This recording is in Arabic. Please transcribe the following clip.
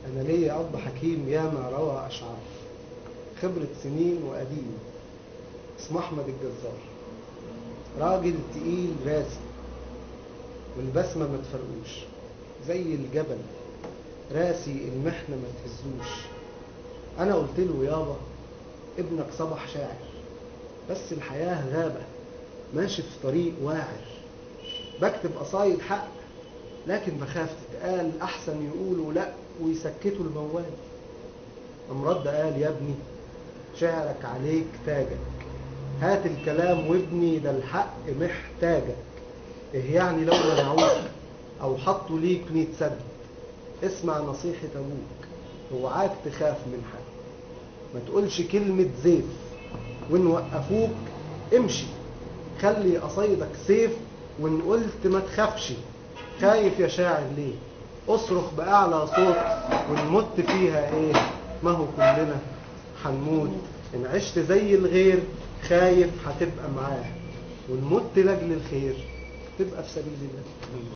أنا ليا أب حكيم ياما روى أشعار، خبرة سنين وقديم، اسمه أحمد الجزار. راجل تقيل راسي والبسمة ما تفرقوش، زي الجبل راسي المحنة ما تهزوش. أنا قلت له يابا ابنك صبح شاعر، بس الحياة غابة ماشي في طريق واعر. بكتب قصايد حق لكن بخاف تتقال، أحسن يقولوا لأ ويسكتوا الموال. أمرد قال يا ابني شعرك عليك تاجك، هات الكلام وابني ده الحق محتاجك. إيه يعني لو منعوك أو حطوا ليك 100 سد، اسمع نصيحة أبوك اوعاك تخاف من حد. ما تقولش كلمة زيف وإن وقفوك امشي، خلي قصايدك سيف وإن قلت ما تخافش. خايف يا شاعر ليه؟ اصرخ بأعلى صوت ونمت فيها ايه؟ ما هو كلنا هنموت. إن عشت زي الغير خايف هتبقى معاه، ونمت لأجل الخير تبقى في سبيل الله.